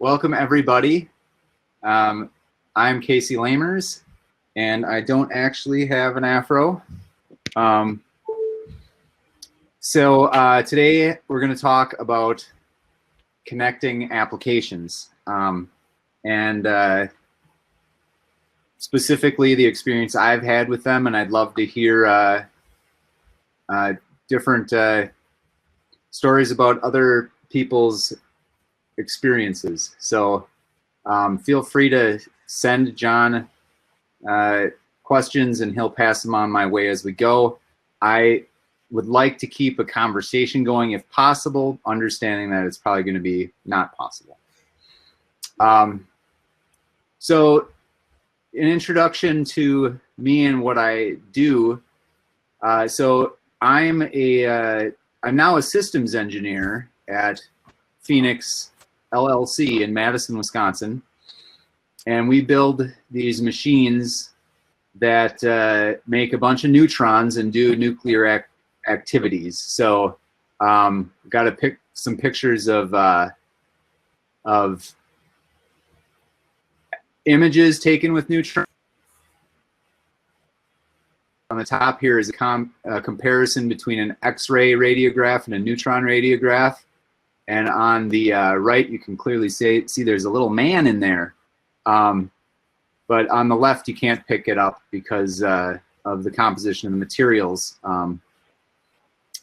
Welcome everybody. I'm Casey Lamers, and I don't actually have an afro. Today we're going to talk about connecting applications, and specifically the experience I've had with them, and I'd love to hear different stories about other people's experiences. So feel free to send John questions and he'll pass them on my way as we go. I would like to keep a conversation going if possible, understanding that it's probably going to be not possible. So an introduction to me and what I do. So I'm now a systems engineer at Phoenix LLC in Madison, Wisconsin, and we build these machines that make a bunch of neutrons and do nuclear activities. So got to pick some pictures of images taken with neutrons. On the top here is a comparison between an X-ray radiograph and a neutron radiograph. And on the right, you can clearly see there's a little man in there. But on the left, you can't pick it up because of the composition of the materials.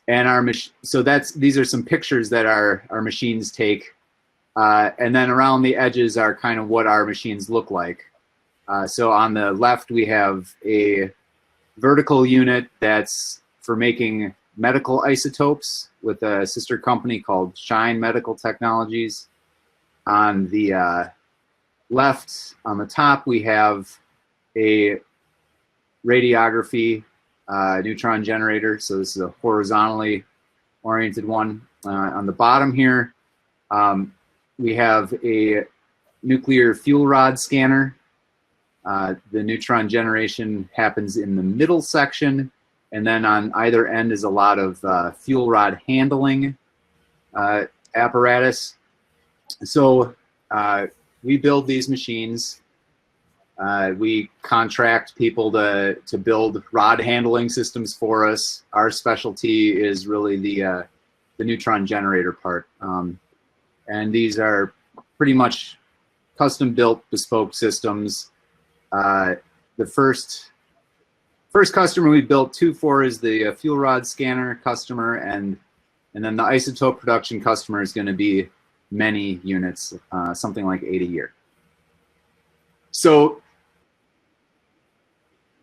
These are some pictures that our machines take. And then around the edges are kind of what our machines look like. So on the left, we have a vertical unit that's for making medical isotopes with a sister company called Shine Medical Technologies. On the left, on the top, we have a radiography neutron generator. So this is a horizontally oriented one. On the bottom here, we have a nuclear fuel rod scanner. The neutron generation happens in the middle section. And then on either end is a lot of fuel rod handling apparatus. So we build these machines. We contract people to build rod handling systems for us. Our specialty is really the neutron generator part. And these are pretty much custom-built, bespoke systems. The first customer we built two for is the fuel rod scanner customer, and then the isotope production customer is going to be many units, something like 8 a year. So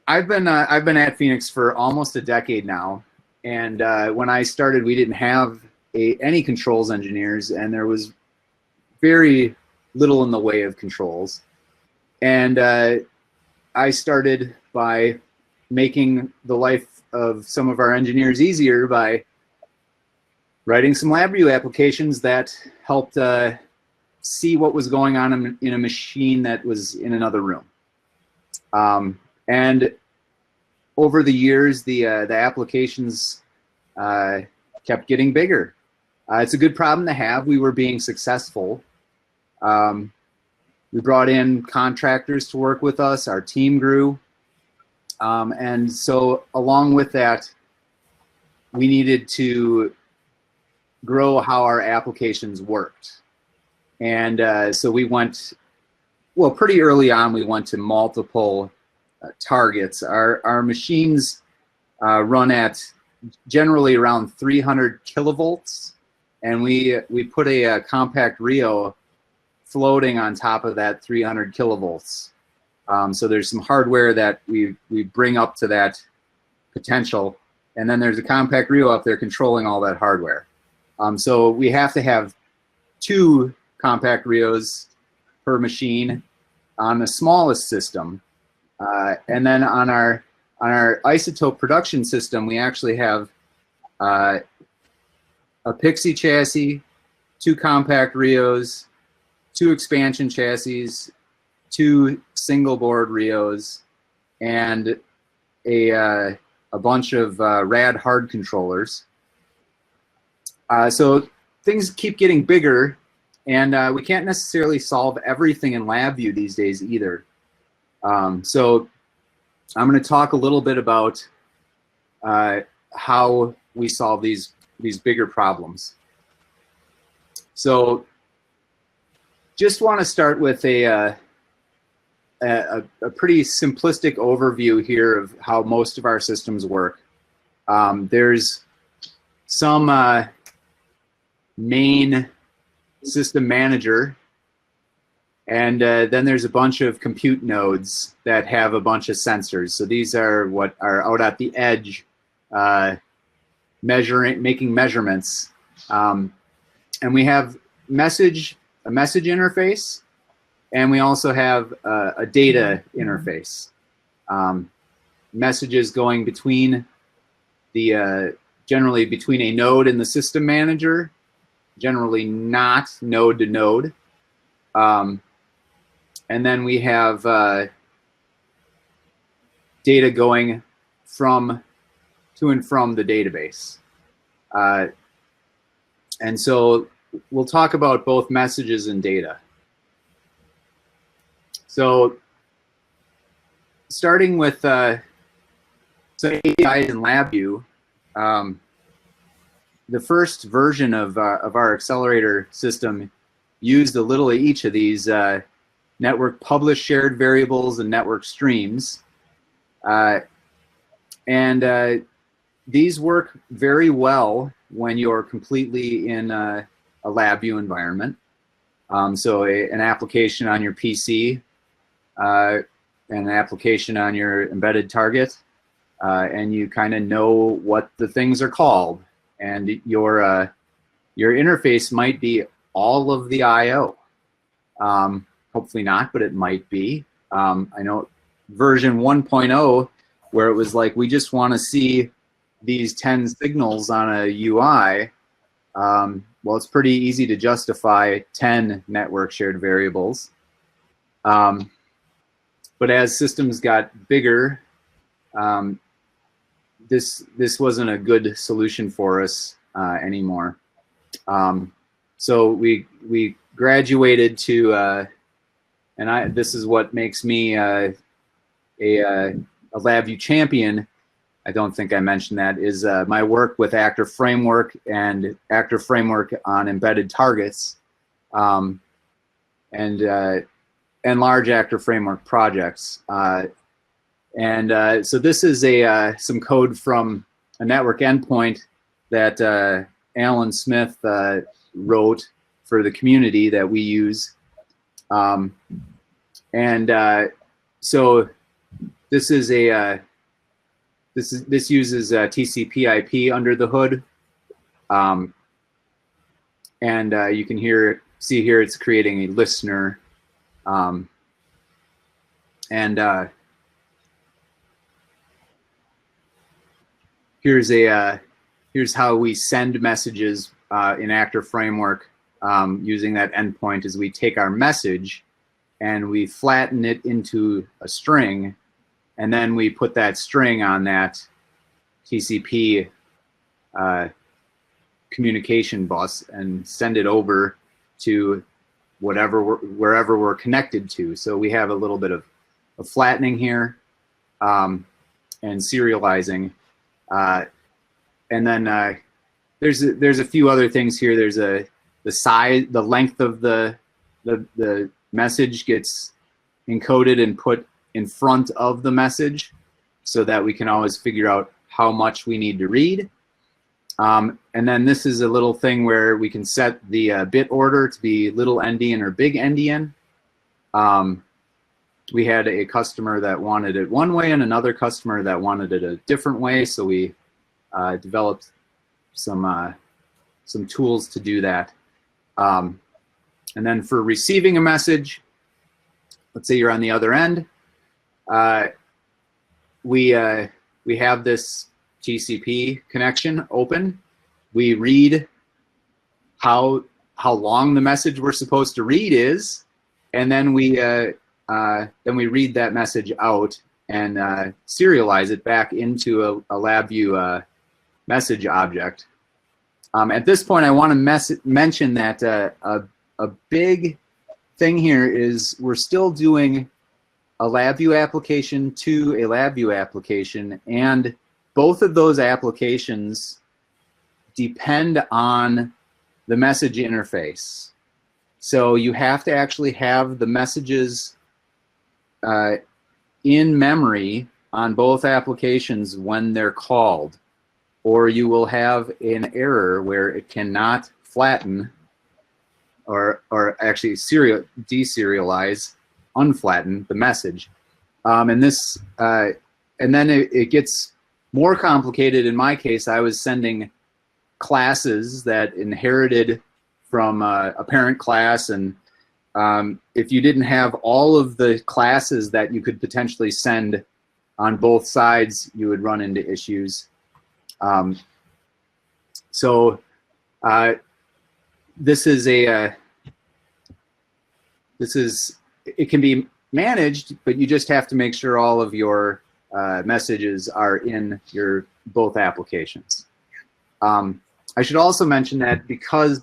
I've been at Phoenix for almost a decade now, and when I started, we didn't have any controls engineers, and there was very little in the way of controls. And I started by making the life of some of our engineers easier by writing some LabVIEW applications that helped see what was going on in a machine that was in another room. And over the years, the applications kept getting bigger. It's a good problem to have. We were being successful. We brought in contractors to work with us. Our team grew. And so along with that, we needed to grow how our applications worked. And so we went, well, pretty early on, we went to multiple targets. Our machines run at generally around 300 kilovolts. And we put a compact Rio floating on top of that 300 kilovolts. So there's some hardware that we bring up to that potential, and then there's a compact Rio up there controlling all that hardware. So we have to have 2 compact Rios per machine on the smallest system, and then on our isotope production system, we actually have a Pixie chassis, 2 compact Rios, 2 expansion chassis, 2 single board Rios, and a bunch of rad hard controllers. So things keep getting bigger, And we can't necessarily solve everything in LabVIEW these days either. So I'm going to talk a little bit about how we solve these bigger problems. So just want to start with a pretty simplistic overview here of how most of our systems work. There's some main system manager, and then there's a bunch of compute nodes that have a bunch of sensors. So these are what are out at the edge, making measurements. And we have a message interface, and we also have a data interface. Messages going between generally between a node and the system manager, generally not node to node. And then we have data going to and from the database. And so we'll talk about both messages and data. So starting with so APIs in LabVIEW, the first version of our accelerator system used a little of each of these network published shared variables and network streams. These work very well when you're completely in a LabVIEW environment. So an application on your PC, an application on your embedded target, and you kind of know what the things are called. And your interface might be all of the I/O. Hopefully not, but it might be. I know version 1.0, where it was like, we just want to see these 10 signals on a UI. Well, it's pretty easy to justify 10 network shared variables. But as systems got bigger, this wasn't a good solution for us anymore. So we graduated to, and this is what makes me a LabVIEW champion. I don't think I mentioned that, is my work with Active Framework and Active Framework on embedded targets, and large Active Framework projects. So this is some code from a network endpoint that Alan Smith wrote for the community that we use. So this is this uses TCP/IP under the hood, you can see here it's creating a listener, here's how we send messages in Active Framework using that endpoint. Is we take our message and we flatten it into a string, and then we put that string on that TCP communication bus and send it over to wherever we're connected to. So we have a little bit of flattening here and serializing. And then there's a few other things here. There's the size, the length of the message gets encoded and put in front of the message, so that we can always figure out how much we need to read. And then this is a little thing where we can set the bit order to be little endian or big endian. We had a customer that wanted it one way and another customer that wanted it a different way, so we developed some tools to do that. And then for receiving a message, let's say you're on the other end, we have this TCP connection open. We read how long the message we're supposed to read is, and then we read that message out and serialize it back into a LabVIEW message object. At this point, I want to mention that a a big thing here is we're still doing a LabVIEW application to a LabVIEW application, and both of those applications depend on the message interface. So you have to actually have the messages in memory on both applications when they're called, or you will have an error where it cannot flatten or actually deserialize, unflatten the message. And then it gets more complicated. In my case, I was sending classes that inherited from a parent class, and if you didn't have all of the classes that you could potentially send on both sides, you would run into issues. It can be managed, but you just have to make sure all of your messages are in your both applications. I should also mention that because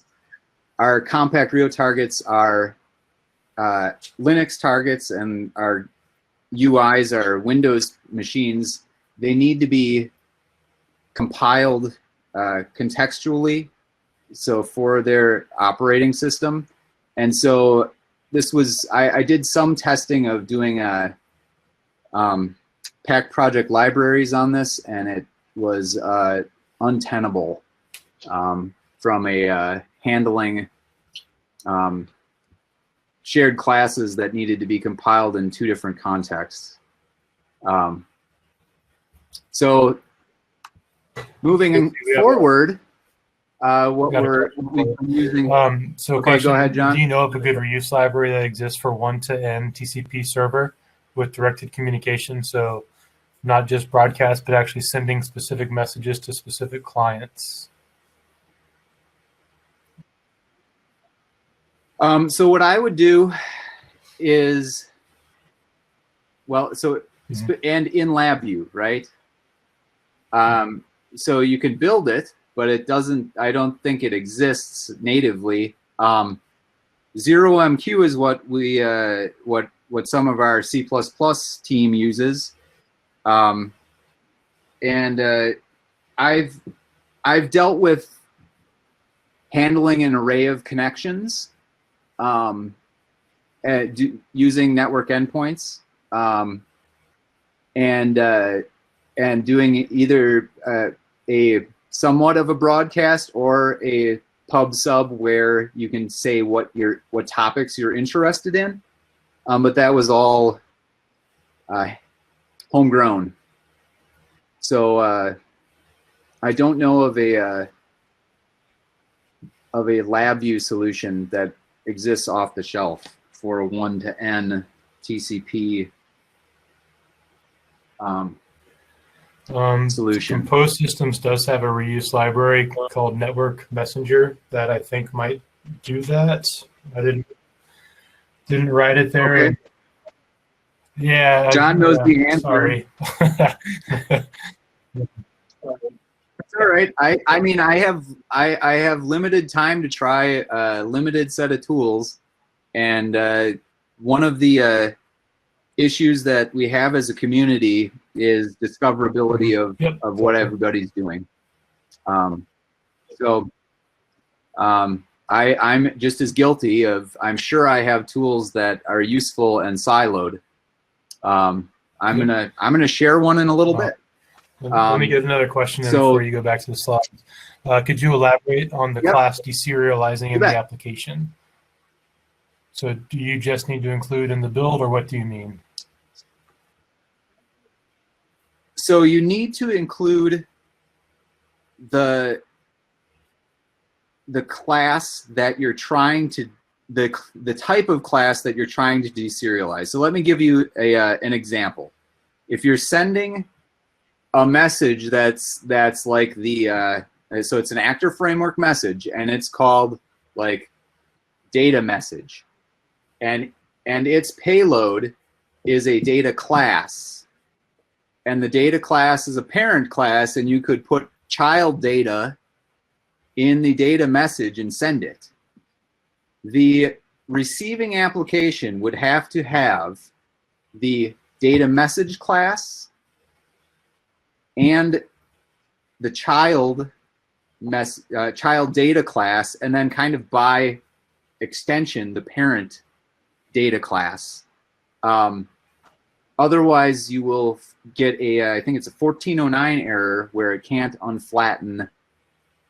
our compact Rio targets are Linux targets and our UIs are Windows machines, they need to be compiled contextually, so for their operating system. And so this was, I did some testing of doing packed project libraries on this, and it was untenable from a handling shared classes that needed to be compiled in two different contexts. So moving forward, what we're using. So okay, go ahead, John. Do you know of a good reuse library that exists for one-to-N TCP server with directed communication? So not just broadcast, but actually sending specific messages to specific clients. So what I would do is, well, so and in LabVIEW, right? So you can build it, but it doesn't. I don't think it exists natively. 0MQ is what we what some of our C++ team uses, and I've dealt with handling an array of connections using network endpoints, and doing either a somewhat of a broadcast or a pub sub where you can say what topics you're interested in, but that was all homegrown. So I don't know of a LabVIEW solution that exists off the shelf for a one-to-N TCP solution. Compose Systems does have a reuse library called Network Messenger that I think might do that. I didn't write it there. Okay. Yeah, John knows the answer. Sorry. It's all right. I mean, I have limited time to try a limited set of tools, and one of the issues that we have as a community is discoverability of what everybody's doing. I'm just as guilty of, I'm sure I have tools that are useful and siloed. I'm gonna share one in a little bit. Let me get another question in before you go back to the slides. Could you elaborate on the class deserializing in the application? So do you just need to include in the build, or what do you mean? So you need to include the class that you're trying to, the type of class that you're trying to deserialize. So let me give you an example. If you're sending a message that's like the, so it's an actor framework message, and it's called like data message, and its payload is a data class. And the data class is a parent class, and you could put child data in the data message and send it. the receiving application would have to have the data message class and the child data class, and then kind of by extension, the parent data class. Otherwise, you will get a, I think it's a 1409 error where it can't unflatten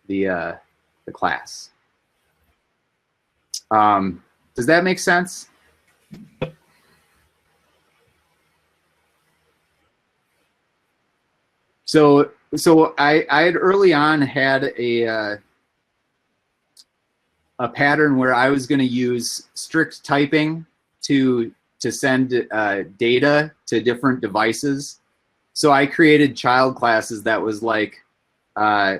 the class. Does that make sense? So I had early on had a pattern where I was going to use strict typing to send data to different devices. So I created child classes that was like high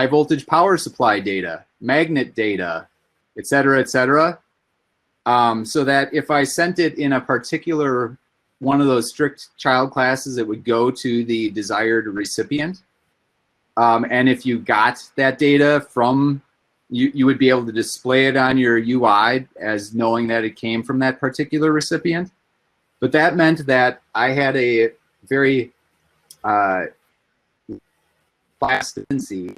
voltage power supply data, magnet data, et cetera, so that if I sent it in a particular one of those strict child classes, it would go to the desired recipient. And if you got that data from, you would be able to display it on your UI as knowing that it came from that particular recipient. But that meant that I had a very fast latency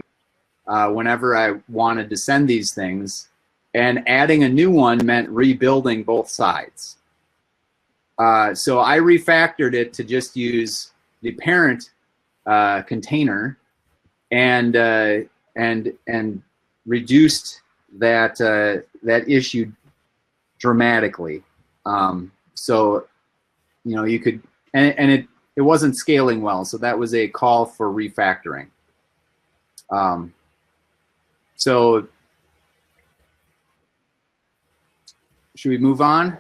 whenever I wanted to send these things. And adding a new one meant rebuilding both sides. So I refactored it to just use the parent container and reduced that issue dramatically. So you could, and it wasn't scaling well. So that was a call for refactoring. So should we move on?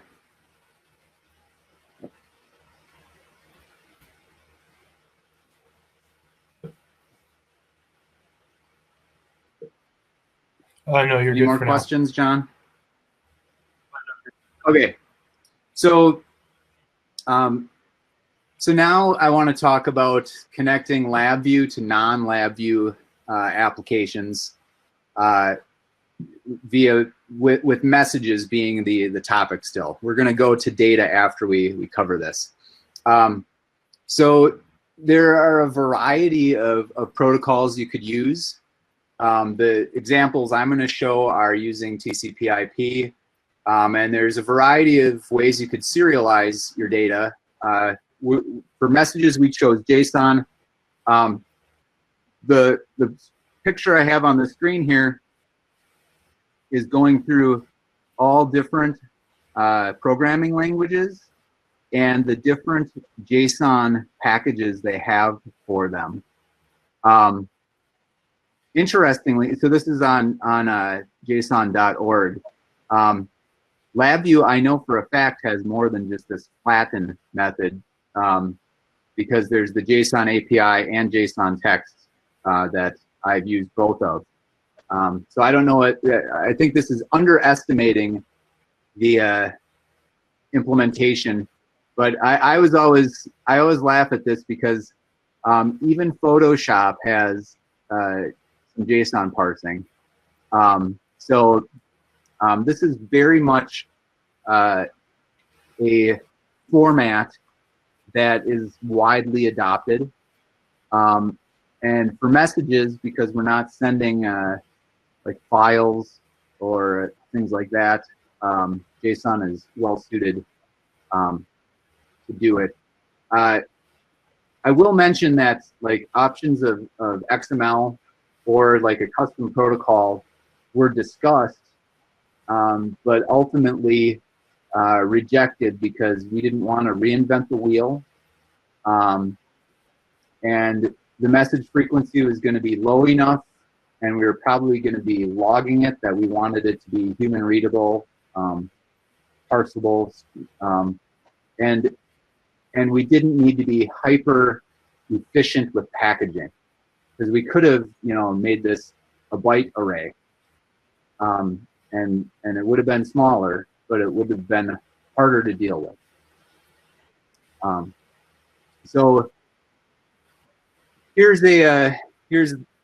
No, you're good. Any more questions, John? Okay, so now I want to talk about connecting LabVIEW to non-LabVIEW applications with messages being the topic still. We're going to go to data after we cover this. So there are a variety of protocols you could use. The examples I'm going to show are using TCP/IP, and there's a variety of ways you could serialize your data. For messages, we chose JSON. The picture I have on the screen here is going through all different programming languages and the different JSON packages they have for them. Interestingly, so this is on JSON.org. LabVIEW, I know for a fact, has more than just this flatten method because there's the JSON API and JSON text that I've used both of. So I don't know, I think this is underestimating the implementation, but I always laugh at this because even Photoshop has some JSON parsing. So this is very much a format that is widely adopted. And for messages, because we're not sending like files or things like that, JSON is well suited to do it. I will mention that like options of XML or like a custom protocol were discussed, but ultimately rejected because we didn't want to reinvent the wheel. And the message frequency was going to be low enough, and we were probably going to be logging it that we wanted it to be human readable, parsable, and we didn't need to be hyper efficient with packaging, because we could have made this a byte array, and it would have been smaller, but it would have been harder to deal with. So here's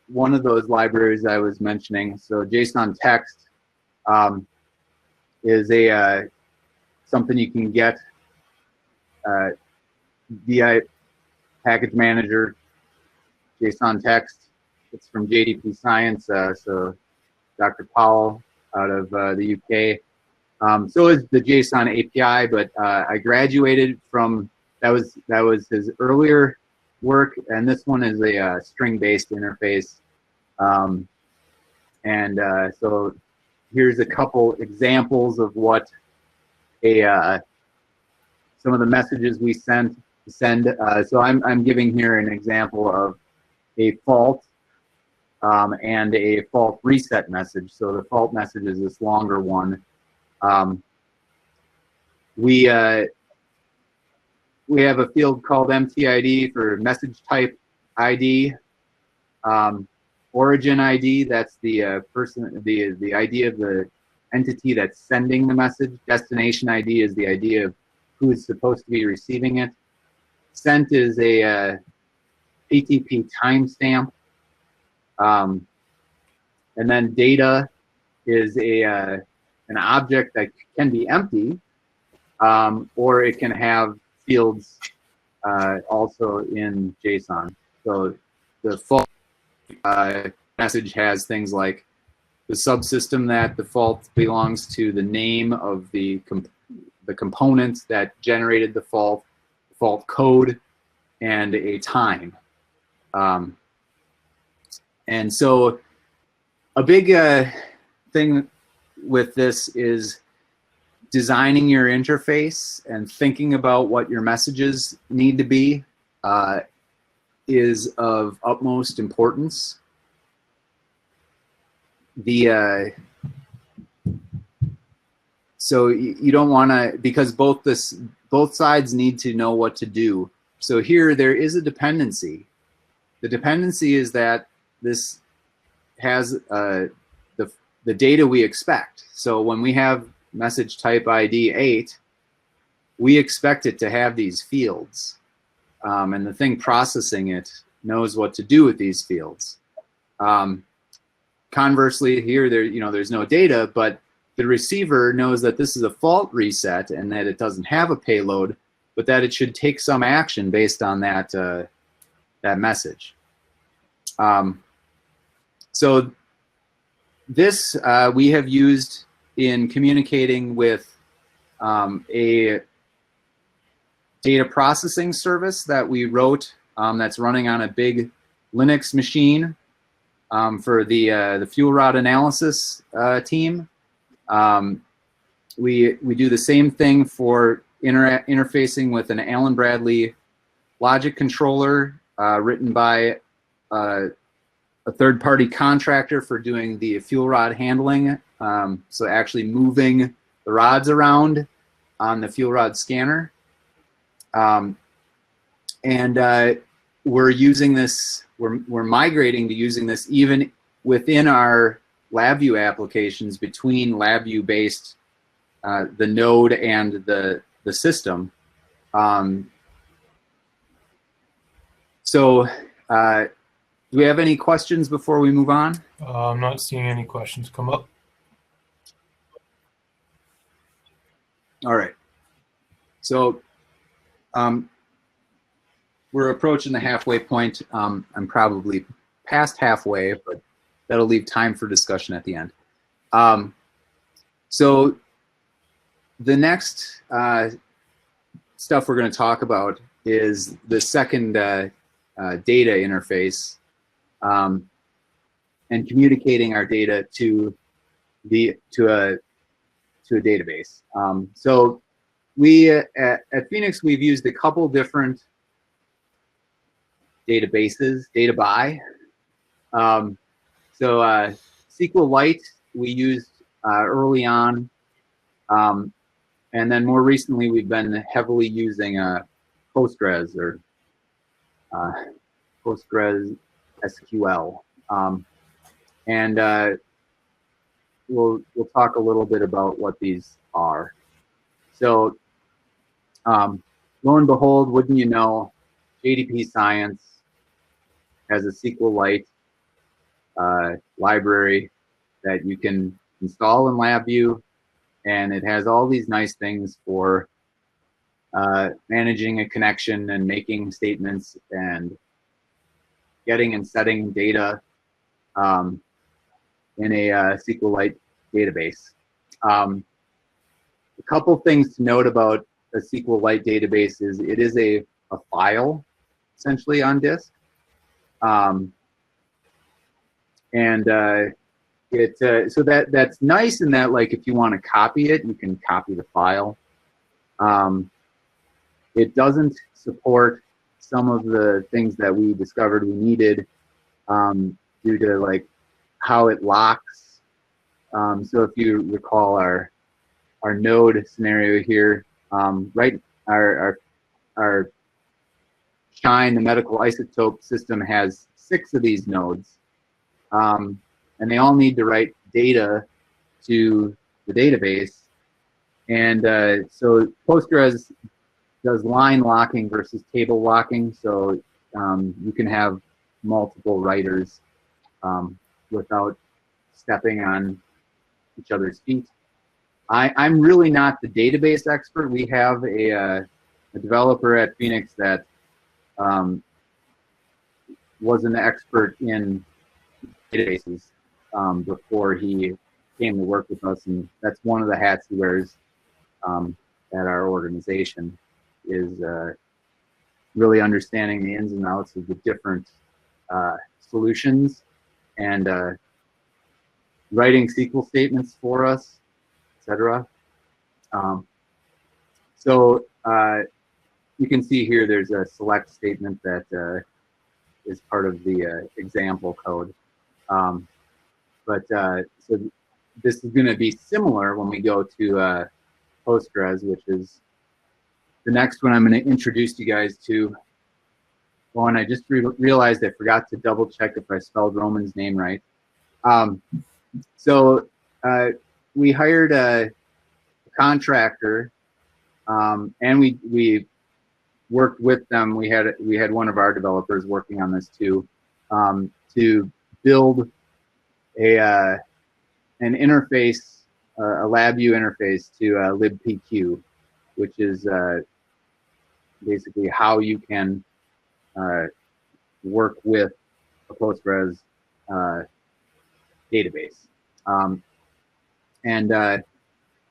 one of those libraries I was mentioning. So JSON text. is a something you can get via package manager, JSON text. It's from JDP Science, so Dr. Powell out of the UK. So is the JSON API, but I graduated from, that was his earlier work, and this one is a string-based interface. So here's a couple examples of what some of the messages we send. So I'm giving here an example of a fault and a fault reset message. So the fault message is this longer one. We have a field called MTID for message type ID. Origin ID, that's the the ID of the entity that's sending the message. Destination ID is the ID of who is supposed to be receiving it. Sent is a PTP timestamp. And then data is an object that can be empty, or it can have fields also in JSON. So the fault message has things like the subsystem that the fault belongs to, the name of the components that generated the fault code, and a time. And so a big thing with this is designing your interface and thinking about what your messages need to be is of utmost importance. So you don't want to, because both sides need to know what to do. So here there is a dependency. The dependency is that this has the data we expect. So when we have message type ID 8, we expect it to have these fields. And the thing processing it knows what to do with these fields. Conversely, here there's no data, but the receiver knows that this is a fault reset and that it doesn't have a payload, but that it should take some action based on that that message. So this we have used in communicating with a data processing service that we wrote that's running on a big Linux machine for the fuel rod analysis team. We do the same thing for interfacing with an Allen Bradley logic controller written by a third-party contractor for doing the fuel rod handling. So actually moving the rods around on the fuel rod scanner. We're using this, we're migrating to using this even within our LabVIEW applications between LabVIEW-based, the node and the system. Do we have any questions before we move on? I'm not seeing any questions come up. All right. So we're approaching the halfway point. I'm probably past halfway, but that'll leave time for discussion at the end. So the next stuff we're going to talk about is the second data interface and communicating our data to a database. So we at Phoenix, we've used a couple different databases, data buy. SQLite we used early on, and then more recently we've been heavily using Postgres or PostgreSQL, we'll talk a little bit about what these are. So lo and behold, wouldn't you know, JDP Science has a SQLite library that you can install in LabVIEW and it has all these nice things for managing a connection and making statements and getting and setting data in a SQLite database. A couple things to note about a SQLite database is it is a file essentially on disk. So that's nice in that, like, if you want to copy it, you can copy the file. It doesn't support some of the things that we discovered we needed due to like how it locks. So if you recall our node scenario here, right? Our Shine, the medical isotope system, has 6 of these nodes, and they all need to write data to the database. And so Postgres does line locking versus table locking, so you can have multiple writers without stepping on each other's feet. I'm really not the database expert. We have a developer at Phoenix that was an expert in databases before he came to work with us, and that's one of the hats he wears at our organization, is really understanding the ins and outs of the different solutions and writing SQL statements for us, etc. So you can see here there's a select statement that is part of the example code. So this is going to be similar when we go to Postgres, which is the next one I'm going to introduce you guys to. Oh, and I just realized I forgot to double check if I spelled Roman's name right. We hired a contractor, and we worked with them. We had one of our developers working on this too, to build an interface, a LabVIEW interface to libpq, which is basically how you can work with a Postgres database.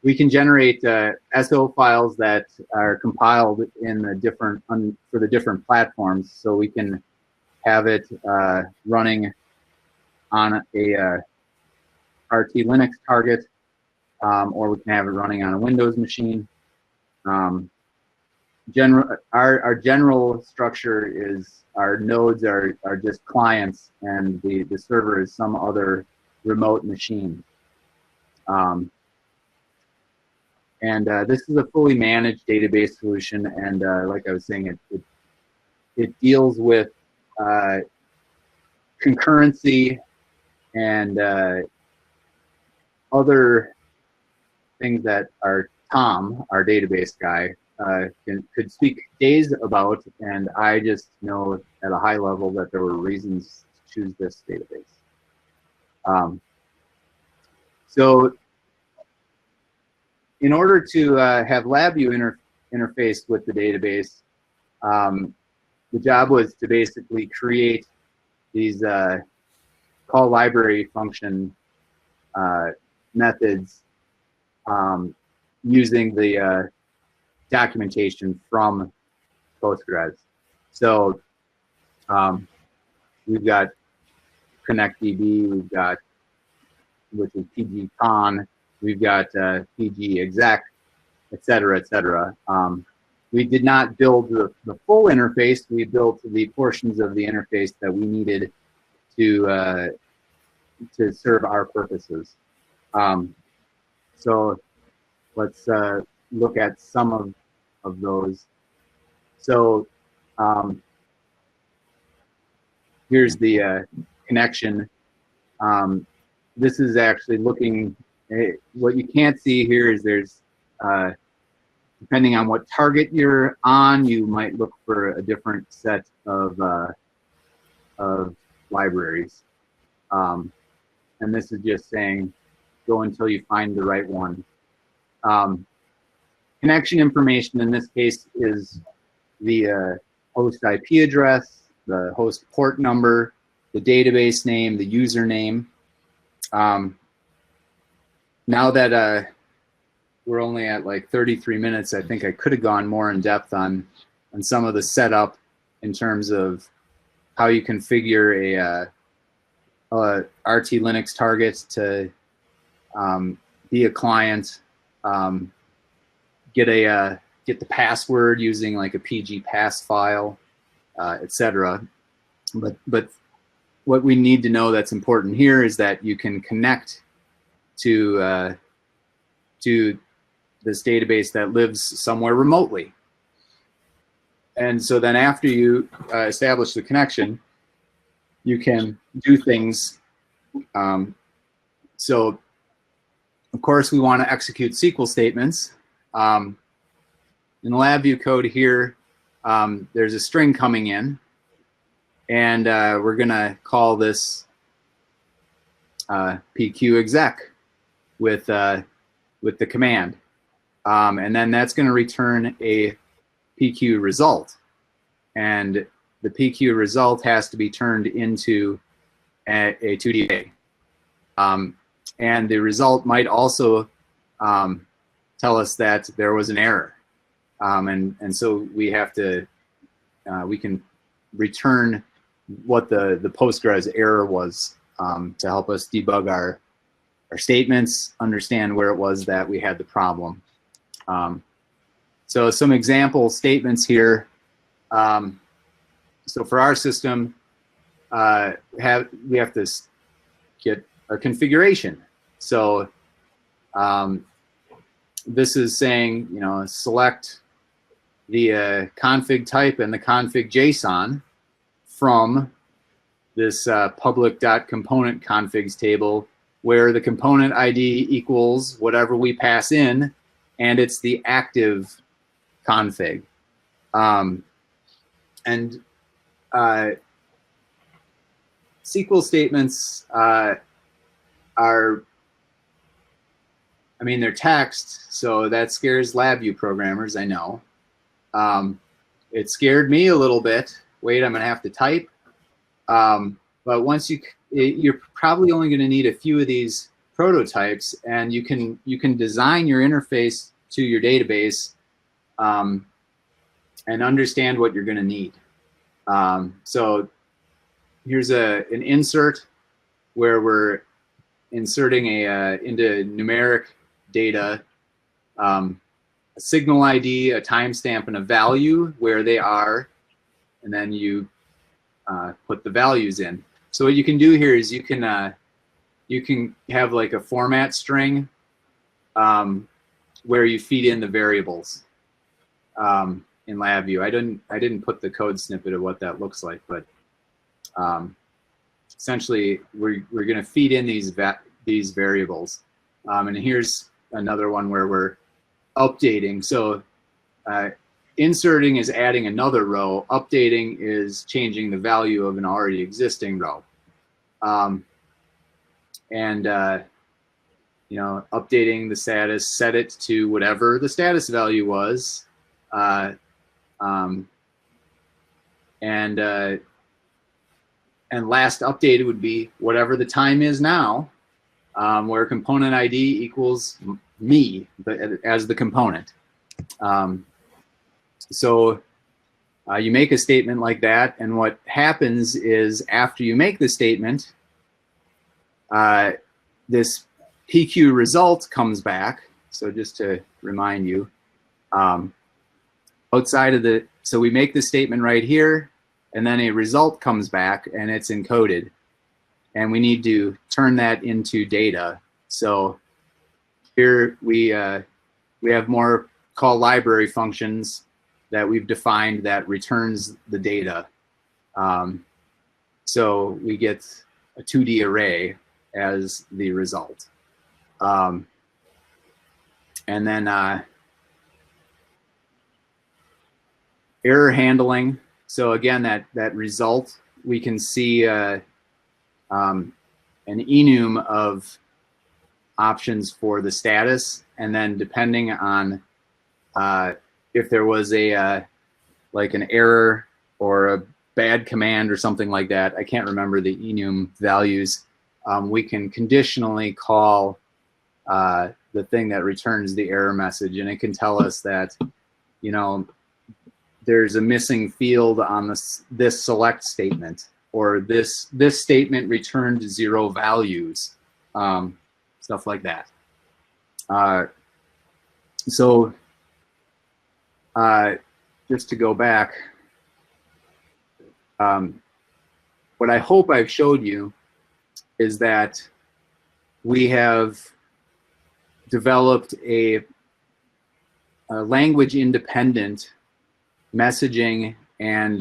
We can generate SO files that are compiled in the different for the different platforms. So we can have it running on a RT Linux target, or we can have it running on a Windows machine. Our general structure is our nodes are just clients, and the server is some other remote machine. This is a fully managed database solution, and like I was saying, it deals with concurrency and other things that Tom, our database guy, could speak days about, and I just know at a high level that there were reasons to choose this database. So in order to have LabVIEW interface with the database, the job was to basically create these call library function methods using the documentation from Postgres. So we've got ConnectDB, we've got, which is pgcon, we've got pgexec, et cetera, et cetera. We did not build the full interface. We built the portions of the interface that we needed to serve our purposes. So let's look at some of those. So here's the connection. This is actually looking, what you can't see here is there's, depending on what target you're on, you might look for a different set of libraries. And this is just saying, go until you find the right one. Connection information in this case is the host IP address, the host port number, the database name, the username. Now that we're only at like 33 minutes, I think I could have gone more in depth on some of the setup in terms of how you configure a RT Linux target to be a client, get the password using like a PG pass file, etc. But what we need to know that's important here is that you can connect to this database that lives somewhere remotely. And so then after you establish the connection, you can do things. So of course we want to execute SQL statements. In the LabVIEW code here, there's a string coming in, and we're gonna call this PQ exec with the command, and then that's going to return a PQ result, and the PQ result has to be turned into a 2D array, and the result might also tell us that there was an error, and so we have to we can return what the Postgres error was to help us debug our statements, understand where it was that we had the problem. So some example statements here. So for our system, we have to get a configuration. So this is saying, you know, select the config type and the config JSON from this public.component configs table, where the component ID equals whatever we pass in, and it's the active config. And SQL statements are, I mean, they're text, so that scares LabVIEW programmers, I know. It scared me a little bit. Wait, I'm gonna have to type. But once you're probably only gonna need a few of these prototypes, and you can design your interface to your database and understand what you're gonna need. So here's an insert where we're inserting into numeric data a signal ID, a timestamp, and a value where they are, and then you put the values in. So what you can do here is you can have like a format string where you feed in the variables in LabVIEW. I didn't put the code snippet of what that looks like, but essentially we're going to feed in these variables. And here's another one where we're updating. So inserting is adding another row. Updating is changing the value of an already existing row. You know, updating the status, set it to whatever the status value was, and last updated would be whatever the time is now, where component ID equals me, but as the component. So you make a statement like that, and what happens is after you make the statement, this PQ result comes back. So just to remind you, outside of so we make the statement right here, and then a result comes back, and it's encoded. And we need to turn that into data. So here we have more call library functions that we've defined that returns the data. So we get a 2D array as the result. And then error handling. So again, that result, we can see an enum of options for the status, and then depending on if there was a like an error or a bad command or something like that, I can't remember the enum values, we can conditionally call the thing that returns the error message, and it can tell us that, you know, there's a missing field on this select statement, or this statement returned 0 values, stuff like that. So just to go back, what I hope I've showed you is that we have developed a language-independent messaging and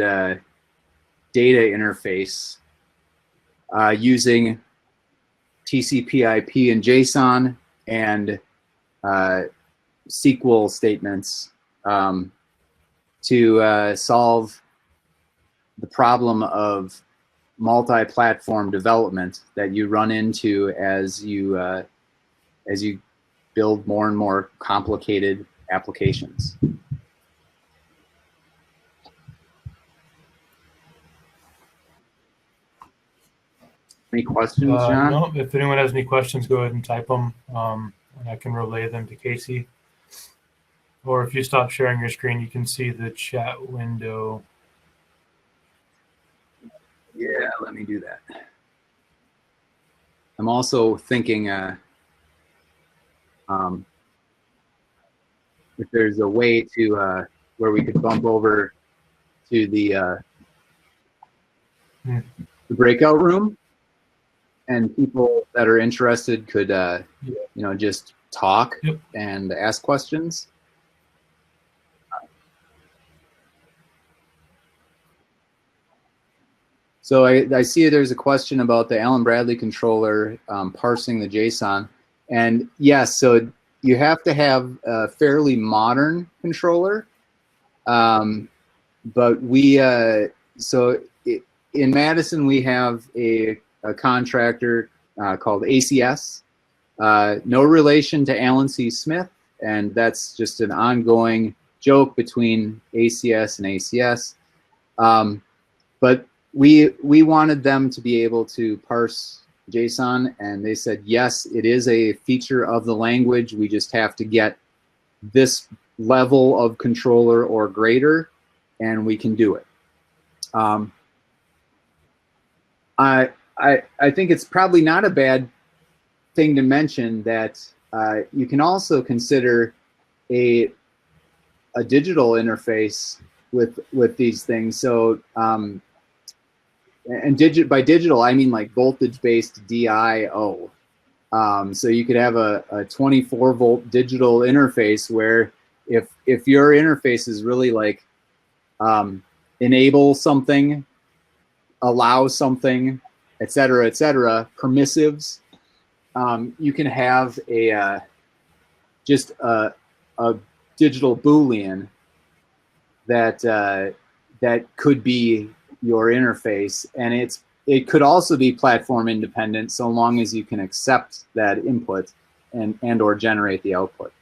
data interface using TCP/IP and JSON and SQL statements to solve the problem of multi-platform development that you run into as you build more and more complicated applications. Any questions, John? No, if anyone has any questions, go ahead and type them, and I can relay them to Casey. Or if you stop sharing your screen, you can see the chat window. Yeah, let me do that. I'm also thinking if there's a way to where we could bump over to the breakout room, and people that are interested could you know, just talk and ask questions. So I see there's a question about the Allen Bradley controller parsing the JSON, and yes, so you have to have a fairly modern controller, but we in Madison we have a contractor called ACS, no relation to Alan C. Smith, and that's just an ongoing joke between ACS and ACS, but we wanted them to be able to parse JSON, and they said, yes, it is a feature of the language. We just have to get this level of controller or greater, and we can do it. I think it's probably not a bad thing to mention that you can also consider a digital interface with these things. So and by digital, I mean like voltage-based DIO. So you could have a 24-volt digital interface where if your interface is really like enable something, allow something, et cetera, permissives, you can have a just a digital Boolean that that could be your interface, and it could also be platform independent so long as you can accept that input and or generate the output.